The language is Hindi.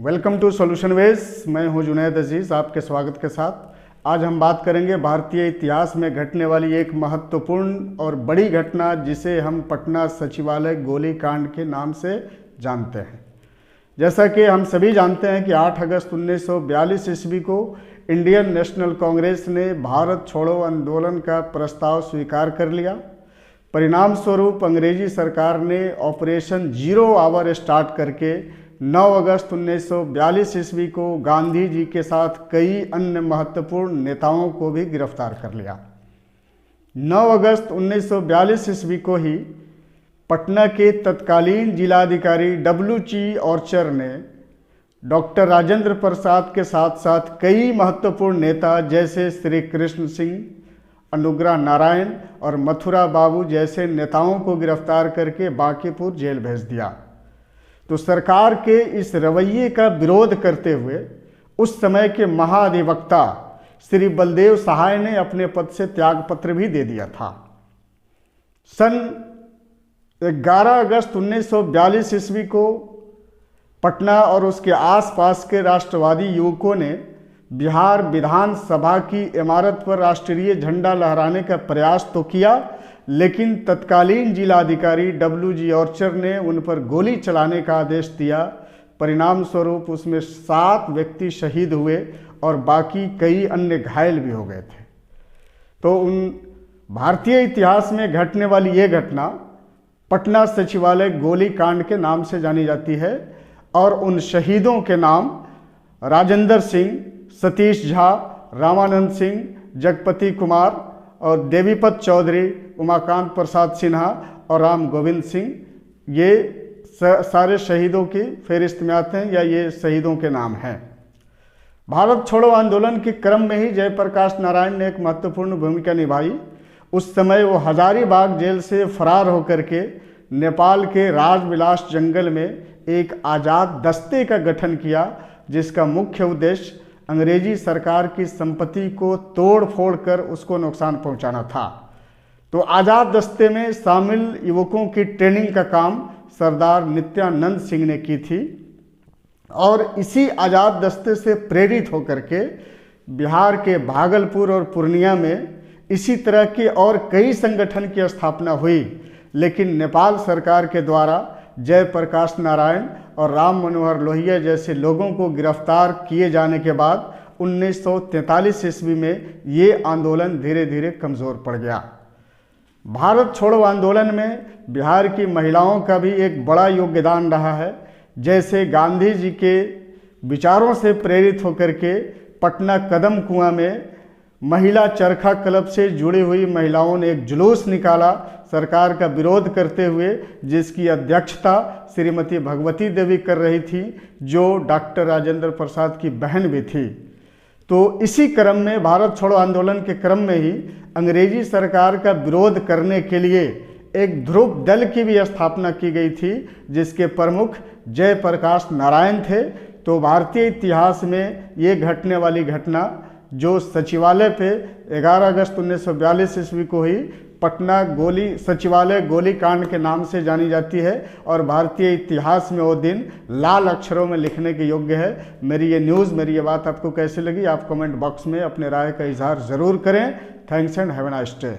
Welcome to solution veg. मैं हूं जुनैद अजीज़, आपके स्वागत के साथ। आज हम बात करेंगे भारतीय इतिहास में घटने वाली एक महत्वपूर्ण और बड़ी घटना जिसे हम पटना सचिवालय गोलीकांड के नाम से जानते हैं। जैसा कि हम सभी जानते हैं कि 8 अगस्त 1942 ईस्वी को इंडियन नेशनल कांग्रेस ने भारत छोड़ो आंदोलन का प्रस्ताव स्वीकार कर लिया। परिणाम स्वरूप अंग्रेजी सरकार ने ऑपरेशन जीरो आवर स्टार्ट करके 9 अगस्त 1942 ईस्वी को गांधी जी के साथ कई अन्य महत्वपूर्ण नेताओं को भी गिरफ्तार कर लिया। 9 अगस्त 1942 ईस्वी को ही पटना के तत्कालीन जिलाधिकारी WG ऑर्चर ने डॉक्टर राजेंद्र प्रसाद के साथ साथ कई महत्वपूर्ण नेता जैसे श्री कृष्ण सिंह, अनुग्रह नारायण और मथुरा बाबू जैसे नेताओं को गिरफ्तार करके बांकीपुर जेल भेज दिया। तो सरकार के इस रवैये का विरोध करते हुए उस समय के महाधिवक्ता श्री बलदेव सहाय ने अपने पद से त्यागपत्र भी दे दिया था। सन 11 अगस्त 1942 ईस्वी को पटना और उसके आसपास के राष्ट्रवादी युवकों ने बिहार विधानसभा की इमारत पर राष्ट्रीय झंडा लहराने का प्रयास तो किया, लेकिन तत्कालीन जिलाधिकारी WG ऑर्चर ने उन पर गोली चलाने का आदेश दिया। परिणाम स्वरूप उसमें 7 व्यक्ति शहीद हुए और बाकी कई अन्य घायल भी हो गए थे। तो उन भारतीय इतिहास में घटने वाली ये घटना पटना सचिवालय गोलीकांड के नाम से जानी जाती है और उन शहीदों के नाम राजेंद्र सिंह, सतीश झा, रामानंद सिंह, जगपति कुमार और देवीपत चौधरी, उमाकांत प्रसाद सिन्हा और राम गोविंद सिंह, ये सारे शहीदों की फहरिस्त में आते हैं या ये शहीदों के नाम हैं। भारत छोड़ो आंदोलन के क्रम में ही जयप्रकाश नारायण ने एक महत्वपूर्ण भूमिका निभाई। उस समय वो हजारीबाग जेल से फरार होकर के नेपाल के राजविलास जंगल में एक आज़ाद दस्ते का गठन किया, जिसका मुख्य उद्देश्य अंग्रेजी सरकार की संपत्ति को तोड़ फोड़ कर उसको नुकसान पहुंचाना था। तो आज़ाद दस्ते में शामिल युवकों की ट्रेनिंग का काम सरदार नित्यानंद सिंह ने की थी और इसी आज़ाद दस्ते से प्रेरित होकर के बिहार के भागलपुर और पूर्णिया में इसी तरह के और कई संगठन की स्थापना हुई। लेकिन नेपाल सरकार के द्वारा जयप्रकाश नारायण और राम मनोहर लोहिया जैसे लोगों को गिरफ्तार किए जाने के बाद 1943 ईस्वी में ये आंदोलन धीरे धीरे कमज़ोर पड़ गया। भारत छोड़ो आंदोलन में बिहार की महिलाओं का भी एक बड़ा योगदान रहा है। जैसे गांधी जी के विचारों से प्रेरित होकर के पटना कदम कुआं में महिला चरखा क्लब से जुड़ी हुई महिलाओं ने एक जुलूस निकाला सरकार का विरोध करते हुए, जिसकी अध्यक्षता श्रीमती भगवती देवी कर रही थी, जो डॉक्टर राजेंद्र प्रसाद की बहन भी थी। तो इसी क्रम में भारत छोड़ो आंदोलन के क्रम में ही अंग्रेजी सरकार का विरोध करने के लिए एक ध्रुव दल की भी स्थापना की गई थी, जिसके प्रमुख जयप्रकाश नारायण थे। तो भारतीय इतिहास में ये घटने वाली घटना जो सचिवालय पे 11 अगस्त 1942 ईस्वी को ही पटना सचिवालय गोलीकांड के नाम से जानी जाती है और भारतीय इतिहास में वो दिन लाल अक्षरों में लिखने के योग्य है। मेरी ये न्यूज़, मेरी ये बात आपको कैसी लगी, आप कमेंट बॉक्स में अपने राय का इजहार ज़रूर करें। Thanks and have a nice day.